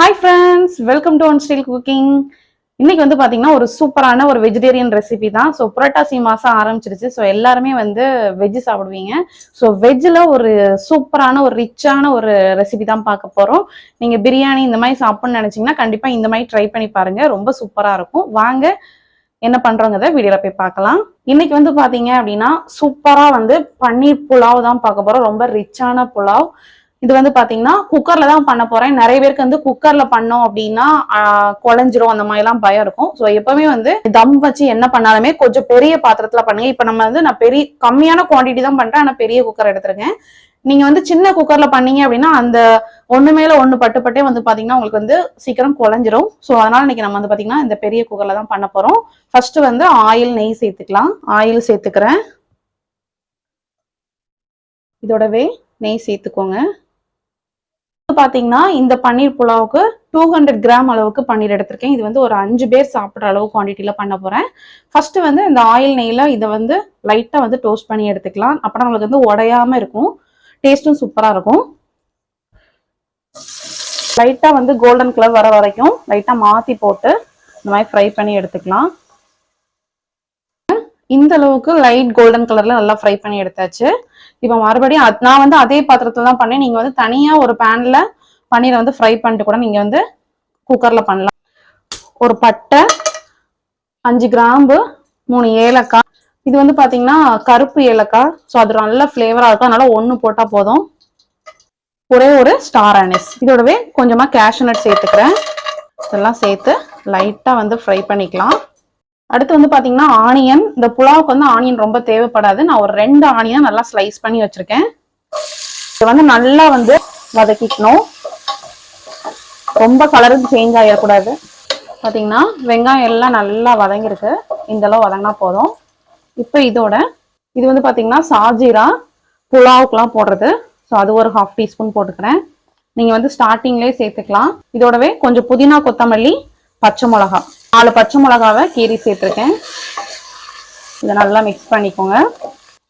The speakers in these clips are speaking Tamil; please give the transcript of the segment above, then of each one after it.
Hi friends, welcome to On Style Cooking. இன்னைக்கு வந்து பாத்தீங்கன்னா ஒரு சூப்பரான ஒரு வெஜிடேரியன் ரெசிபி தான். ஸோ புரட்டாசி மாசம் ஆரம்பிச்சிருச்சு. ஸோ எல்லாருமே வந்து வெஜ் சாப்பிடுவீங்க. ஸோ வெஜ்ல ஒரு சூப்பரான ஒரு ரிச்சான ஒரு ரெசிபி தான் பார்க்க போறோம். நீங்க பிரியாணி இந்த மாதிரி சாப்பிடணும்னு நினைச்சீங்கன்னா கண்டிப்பா இந்த மாதிரி ட்ரை பண்ணி பாருங்க. ரொம்ப சூப்பரா இருக்கும். வாங்க என்ன பண்றோங்கிறத வீடியோல போய் பார்க்கலாம். இன்னைக்கு வந்து பாத்தீங்க அப்படின்னா சூப்பரா வந்து பன்னீர் புலாவ் தான் பார்க்க போறோம். ரொம்ப ரிச்சான புலாவ். இது வந்து பாத்தீங்கன்னா குக்கர்ல தான் பண்ண போறேன். நிறைய பேருக்கு வந்து குக்கர்ல பண்ணோம் அப்படின்னா குழஞ்சிரும் அந்த மாதிரி எல்லாம் பயம் இருக்கும். ஸோ எப்பவுமே வந்து தம் வச்சு என்ன பண்ணாலுமே கொஞ்சம் பெரிய பாத்திரத்துல பண்ணுங்க. இப்ப நம்ம வந்து நான் பெரிய கம்மியான குவான்டிட்டி தான் பண்றேன், ஆனா பெரிய குக்கர் எடுத்திருக்கேன். நீங்க வந்து சின்ன குக்கர்ல பண்ணீங்க அப்படின்னா அந்த ஒண்ணு மேல ஒண்ணு பட்டுப்பட்டே வந்து பாத்தீங்கன்னா உங்களுக்கு வந்து சீக்கிரம் குழஞ்சிரும். ஸோ அதனால இன்னைக்கு நம்ம வந்து பாத்தீங்கன்னா இந்த பெரிய குக்கர்ல தான் பண்ண போறோம். ஃபர்ஸ்ட் வந்து ஆயில் நெய் சேர்த்துக்கலாம். ஆயில் சேர்த்துக்கிறேன். இதோடவே நெய் சேர்த்துக்கோங்க. பாத்தீங்கன்னா இந்த பன்னீர் புலாவுக்கு 200 கிராம் அளவுக்கு பன்னீர் எடுத்திருக்கேன். இது வந்து ஒரு 5 பேர் சாப்பிட்ற அளவு குவான்டிட்டியில பண்ண போறேன். ஃபர்ஸ்ட் வந்து இந்த ஆயில் நெய்ல இதை வந்து லைட்டா வந்து டோஸ்ட் பண்ணி எடுத்துக்கலாம். அப்புறம் நம்மளுக்கு வந்து உடையாம இருக்கும், டேஸ்டும் சூப்பரா இருக்கும். லைட்டா வந்து கோல்டன் கலர் வர வரைக்கும் லைட்டா மாத்தி போட்டு இந்த மாதிரி ஃப்ரை பண்ணி எடுத்துக்கலாம். இந்த அளவுக்கு லைட் கோல்டன் கலர்ல நல்லா ஃப்ரை பண்ணி எடுத்தாச்சு. இப்போ மறுபடியும் நான் வந்து அதே பாத்திரத்துல தான் பண்ணேன். நீங்க வந்து தனியா ஒரு பேன்ல பன்னீரை வந்து ஃப்ரை பண்ணிட்டு கூட நீங்க வந்து குக்கர்ல பண்ணலாம். ஒரு பட்டை, 5 கிராம்பு, 3 ஏலக்காய். இது வந்து பாத்தீங்கன்னா கருப்பு ஏலக்காய். ஸோ அது நல்ல ஃபிளேவரா இருக்கும், அதனால 1 போட்டா போதும். ஒரே ஒரு ஸ்டார் அனிஸ். இதோடவே கொஞ்சமா கேஷ்யூ நட் சேர்த்துக்கிறேன். இதெல்லாம் சேர்த்து லைட்டா வந்து ஃப்ரை பண்ணிக்கலாம். அடுத்து வந்து பாத்தீங்கன்னா ஆனியன். இந்த புலாவுக்கு வந்து ஆனியன் ரொம்ப தேவைப்படாது. நான் ஒரு 2 ஆனியன் நல்லா ஸ்லைஸ் பண்ணி வச்சிருக்கேன். இதை வந்து நல்லா வந்து வதக்கிக்கணும். ரொம்ப கலருக்கு சேஞ்ச் ஆகிடக்கூடாது. பாத்தீங்கன்னா வெங்காயம் எல்லாம் நல்லா வதங்கிருக்கு. இந்த அளவு வதங்கினா போதும். இப்போ இது வந்து பாத்தீங்கன்னா சாஜீரா புலாவுக்குலாம் போடுறது. ஸோ அது ஒரு 1/2 டீஸ்பூன் போட்டுக்கிறேன். நீங்க வந்து ஸ்டார்டிங்லேயே சேர்த்துக்கலாம். இதோடவே கொஞ்சம் புதினா, கொத்தமல்லி, பச்சை மிளகா, 4 பச்சை மிளகாவை கீரி சேர்த்துருக்கேன். இதை நல்லா மிக்ஸ் பண்ணிக்கோங்க.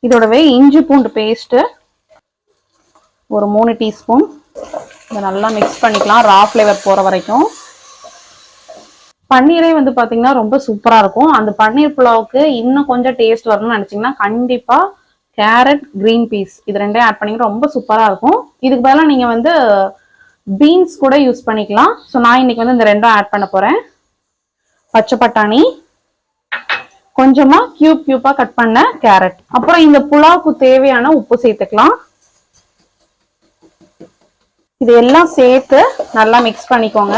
இதோடவே இஞ்சி பூண்டு பேஸ்ட் ஒரு 3 டீஸ்பூன். இதை நல்லா மிக்ஸ் பண்ணிக்கலாம் ரா ஃப்ளேவர் போற வரைக்கும். பன்னீரே வந்து பாத்தீங்கன்னா ரொம்ப சூப்பரா இருக்கும். அந்த பன்னீர் புலாவுக்கு இன்னும் கொஞ்சம் டேஸ்ட் வரணும்னு நினைச்சீங்கன்னா கண்டிப்பா கேரட், கிரீன் பீஸ் இது ரெண்டையும் ஆட் பண்ணிங்கன்னா ரொம்ப சூப்பரா இருக்கும். இதுக்கு பதிலாக நீங்க வந்து பீன்ஸ் கூட யூஸ் பண்ணிக்கலாம். ஸோ நான் இன்னைக்கு வந்து இந்த ரெண்டும் ஆட் பண்ண போறேன். பச்சை பட்டாணி, கொஞ்சமா கியூபா கட் பண்ண கேரட், அப்புறம் இந்த புலாவுக்கு தேவையான உப்பு சேர்த்துக்கலாம். இது எல்லாம் சேர்த்து நல்லா மிக்ஸ் பண்ணிக்கோங்க.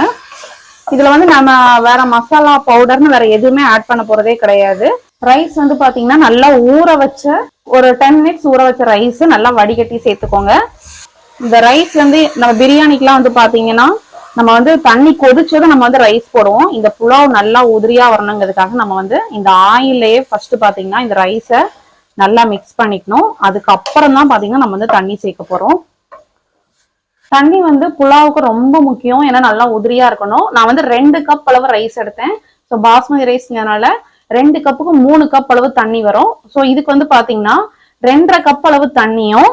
இதுல வந்து நம்ம வேற மசாலா பவுடர்னு வேற எதுவுமே ஆட் பண்ண போறதே கிடையாது. ரைஸ் வந்து பாத்தீங்கன்னா நல்லா ஊற வச்ச ஒரு 10 மினிட்ஸ் ஊற வச்ச ரைஸ் நல்லா வடிகட்டி சேர்த்துக்கோங்க. இந்த ரைஸ் வந்து நம்ம பிரியாணிக்கெல்லாம் வந்து பாத்தீங்கன்னா நம்ம வந்து தண்ணி கொதிச்சதும் நம்ம வந்து ரைஸ் போடுவோம். இந்த புலாவ் நல்லா உதிரியா வரணுங்கிறதுக்காக நம்ம வந்து இந்த ஆயிலேயே ஃபர்ஸ்ட் பாத்தீங்கன்னா இந்த ரைஸை நல்லா மிக்ஸ் பண்ணிக்கணும். அதுக்கப்புறம் தான் பாத்தீங்கன்னா நம்ம வந்து தண்ணி சேர்க்க போறோம். தண்ணி வந்து புலாவுக்கு ரொம்ப முக்கியம். ஏன்னா நல்லா உதிரியா இருக்கணும். நான் வந்து 2 கப் அளவு ரைஸ் எடுத்தேன். ஸோ பாஸ்மதி ரைஸ்னால 2 கப்புக்கு 3 கப் அளவு தண்ணி வரும். ஸோ இதுக்கு வந்து பாத்தீங்கன்னா 2.5 கப் அளவு தண்ணியும்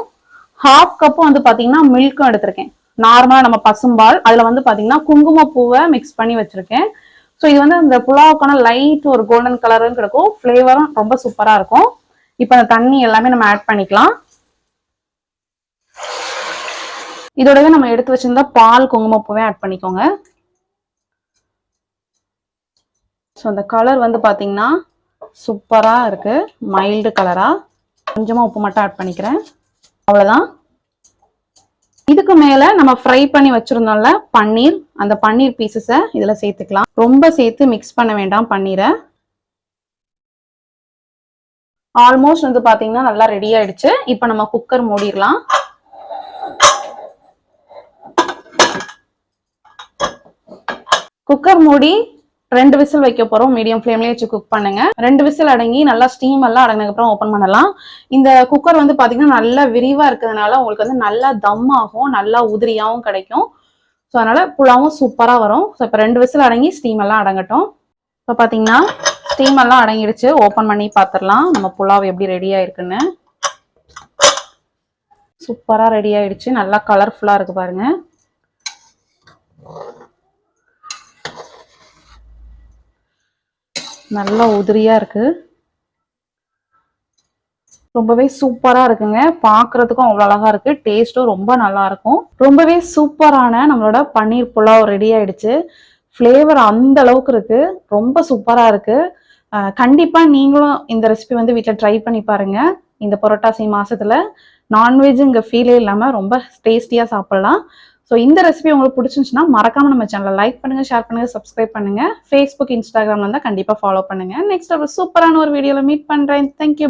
1/2 கப்பும் வந்து பாத்தீங்கன்னா மில்க்கும் எடுத்திருக்கேன். நார்மலா நம்ம பசும்பால், அதுல வந்து பாத்தீங்கன்னா குங்குமப்பூவை மிக்ஸ் பண்ணி வச்சிருக்கேன். ஸோ இது வந்து இந்த புலாவுக்கான லைட் ஒரு கோல்டன் கலரும் கிடைக்கும், ஃபிளேவரும் ரொம்ப சூப்பரா இருக்கும். இப்போ அந்த தண்ணி எல்லாமே நம்ம ஆட் பண்ணிக்கலாம். இதோடவே நம்ம எடுத்து வச்சிருந்தா பால், குங்குமப்பூவே ஆட் பண்ணிக்கோங்க. ஸோ அந்த கலர் வந்து பாத்தீங்கன்னா சூப்பரா இருக்கு, மைல்டு கலரா. கொஞ்சமா உப்பு மட்டும் ஆட் பண்ணிக்கிறேன், அவ்வளவுதான். இதுக்கு மேல நம்ம ஃப்ரை பண்ணி வச்சிருந்தோம்ல பன்னீர், அந்த பன்னீர் பீசஸை இதுல சேர்த்துக்கலாம். ரொம்ப சேர்த்து மிக்ஸ் பண்ண வேண்டாம் பன்னீரை. ஆல்மோஸ்ட் வந்து பாத்தீங்கன்னா நல்லா ரெடி ஆயிடுச்சு. இப்போ நம்ம குக்கர் மூடிடலாம். குக்கர் மூடி 2 விசில் வைக்க போறோம். மீடியம் ஃப்ளேம்லயே வச்சு குக் பண்ணுங்க. 2 விசில் அடங்கி நல்லா ஸ்டீம் எல்லாம் அடங்கினதுக்கு அப்புறம் ஓபன் பண்ணலாம். இந்த குக்கர் வந்து பாத்தீங்கன்னா நல்லா விரிவா இருக்கிறதுனால உங்களுக்கு வந்து நல்லா தம் ஆகும், நல்லா உதிரியாவும் கிடைக்கும். ஸோ அதனால புலாவும் சூப்பரா வரும். ஸோ இப்போ 2 விசில் அடங்கி ஸ்டீம் எல்லாம் அடங்கட்டும். இப்போ பாத்தீங்கன்னா ஸ்டீம் எல்லாம் அடங்கிடுச்சு. ஓபன் பண்ணி பாத்திரலாம் நம்ம புலாவ் எப்படி ரெடி ஆயிருக்குன்னு. சூப்பரா ரெடி ஆயிடுச்சு. நல்லா கலர்ஃபுல்லா இருக்கு பாருங்க. நல்லா உதிரியா இருக்கு. ரொம்பவே சூப்பரா இருக்குங்க. பார்க்கறதுக்கும் அவ்வளோ அழகா இருக்கு. டேஸ்ட்டும் ரொம்ப நல்லா இருக்கும். ரொம்பவே சூப்பரான நம்மளோட பன்னீர் புலாவ் ரெடி ஆயிடுச்சு. ஃப்ளேவர் அந்த அளவுக்கு இருக்கு. ரொம்ப சூப்பரா இருக்கு. கண்டிப்பா நீங்களும் இந்த ரெசிபி வந்து வீட்ல ட்ரை பண்ணி பாருங்க. இந்த புரட்டாசி மாசத்துல நான்வெஜ்ங்கிற ஃபீலே இல்லாம ரொம்ப டேஸ்டியா சாப்பிடலாம். ஸோ இந்த ரெசிபி உங்களுக்கு பிடிச்சிருந்துச்சுன்னா மறக்காம நம்ம சேனலை லைக் பண்ணுங்க, ஷேர் பண்ணுங்க, சப்ஸ்கிரைப் பண்ணுங்க. Facebook, Instagramல இருந்தா கண்டிப்பா ஃபாலோ பண்ணுங்க. நெக்ஸ்ட் ஒரு சூப்பரான ஒரு வீடியோல மீட் பண்றேன். தேங்க்யூ.